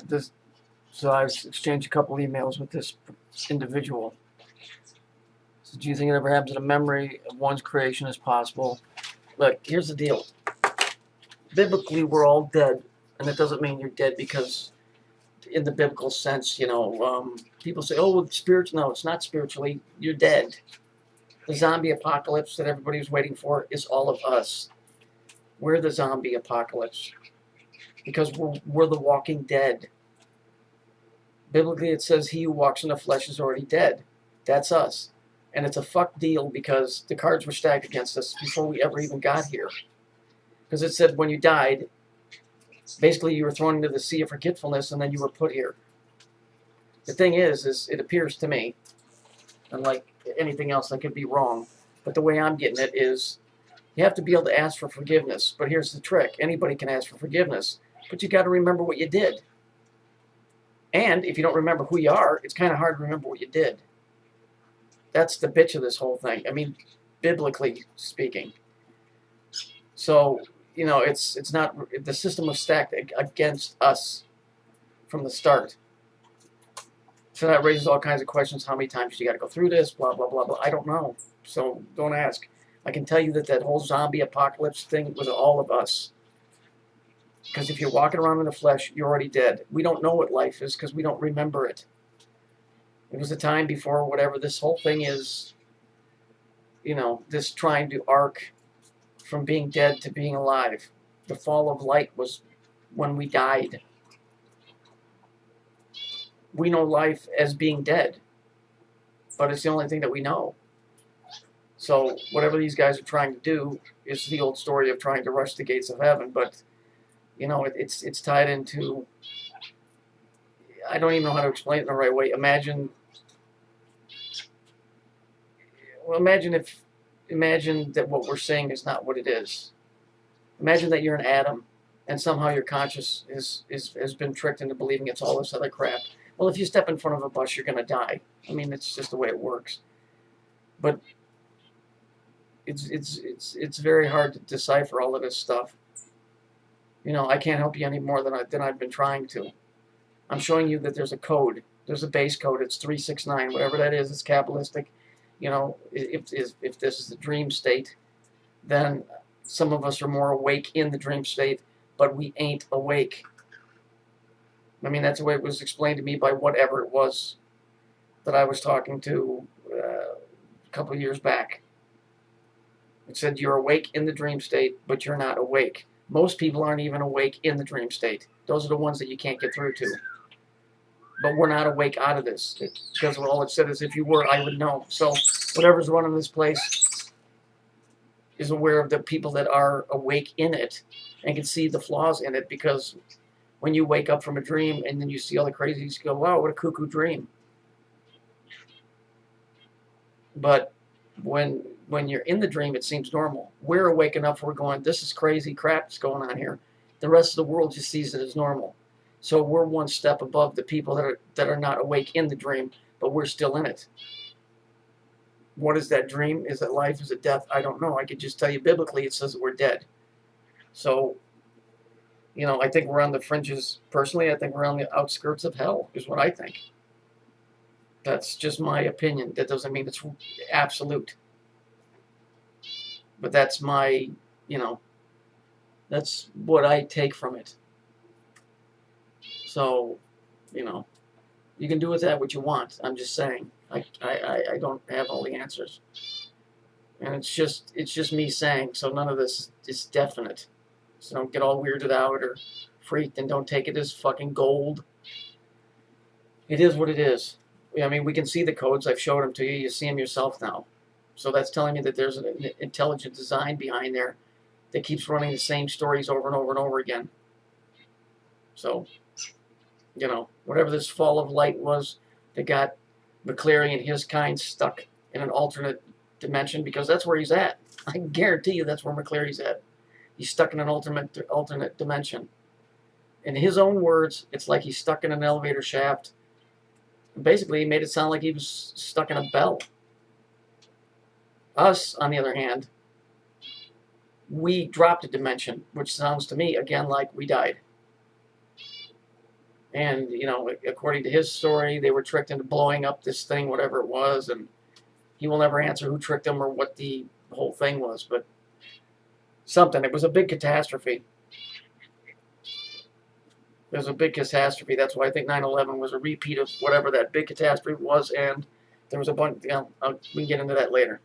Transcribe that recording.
This, so I've exchanged a couple emails with this individual. So do you think it ever happens that a memory of one's creation is possible? Look, here's the deal. Biblically, we're all dead, and it doesn't mean you're dead because, in the biblical sense, people say, "Oh, well, spiritual." No, it's not spiritually. You're dead. The zombie apocalypse that everybody was waiting for is all of us. We're the zombie apocalypse because we're the walking dead. Biblically, it says, "He who walks in the flesh is already dead." That's us. And it's a fuck deal because the cards were stacked against us before we ever even got here. Because it said when you died, basically you were thrown into the sea of forgetfulness and then you were put here. The thing is it appears to me, unlike anything else, I could be wrong, but the way I'm getting it is you have to be able to ask for forgiveness. But here's the trick. Anybody can ask for forgiveness, but you got to remember what you did. And if you don't remember who you are, it's kind of hard to remember what you did. That's the bitch of this whole thing. I mean, biblically speaking. So, it's not, the system was stacked against us from the start. So that raises all kinds of questions. How many times you got to go through this? Blah, blah, blah, blah. I don't know. So don't ask. I can tell you that whole zombie apocalypse thing was all of us. Because if you're walking around in the flesh, you're already dead. We don't know what life is because we don't remember it. It was a time before whatever this whole thing is, this trying to arc from being dead to being alive. The fall of light was when we died. We know life as being dead, but it's the only thing that we know. So whatever these guys are trying to do is the old story of trying to rush the gates of heaven, but it's tied into, I don't even know how to explain it in the right way. Imagine that what we're saying is not what it is. Imagine that you're an atom, and somehow your conscious has been tricked into believing it's all this other crap. Well, if you step in front of a bus, you're going to die. I mean, it's just the way it works. But it's very hard to decipher all of this stuff. I can't help you any more than I've been trying to. I'm showing you that there's a code. There's a base code. It's 369. Whatever that is, it's Kabbalistic. If this is the dream state, then some of us are more awake in the dream state, but we ain't awake. I mean, that's the way it was explained to me by whatever it was that I was talking to a couple of years back. It said you're awake in the dream state, but you're not awake. Most people aren't even awake in the dream state. Those are the ones that you can't get through to. But we're not awake out of this. Because all it said is, if you were, I would know. So whatever's running this place is aware of the people that are awake in it and can see the flaws in it. Because when you wake up from a dream and then you see all the crazies, you go, wow, what a cuckoo dream. But when you're in the dream, it seems normal. We're awake enough, we're going, this is crazy crap that's going on here. The rest of the world just sees it as normal. So we're one step above the people that are not awake in the dream, but we're still in it. What is that dream? Is it life? Is it death? I don't know. I could just tell you biblically it says that we're dead. So, I think we're on the fringes. Personally, I think we're on the outskirts of hell, is what I think. That's just my opinion. That doesn't mean it's absolute. But that's my, that's what I take from it. So, you can do with that what you want. I'm just saying. I don't have all the answers. And it's just me saying, so none of this is definite. So don't get all weirded out or freaked, and don't take it as fucking gold. It is what it is. I mean, we can see the codes. I've showed them to you. You see them yourself now. So that's telling me that there's an intelligent design behind there that keeps running the same stories over and over and over again. So, whatever this fall of light was that got McCleary and his kind stuck in an alternate dimension, because that's where he's at. I guarantee you that's where McCleary's at. He's stuck in an alternate dimension. In his own words, it's like he's stuck in an elevator shaft. Basically, he made it sound like he was stuck in a bell. Us, on the other hand, we dropped a dimension, which sounds to me, again, like we died. And, you know, according to his story, they were tricked into blowing up this thing, whatever it was, and he will never answer who tricked him or what the whole thing was, but something. It was a big catastrophe. It was a big catastrophe. That's why I think 9/11 was a repeat of whatever that big catastrophe was, and there was a bunch, you know, we can get into that later.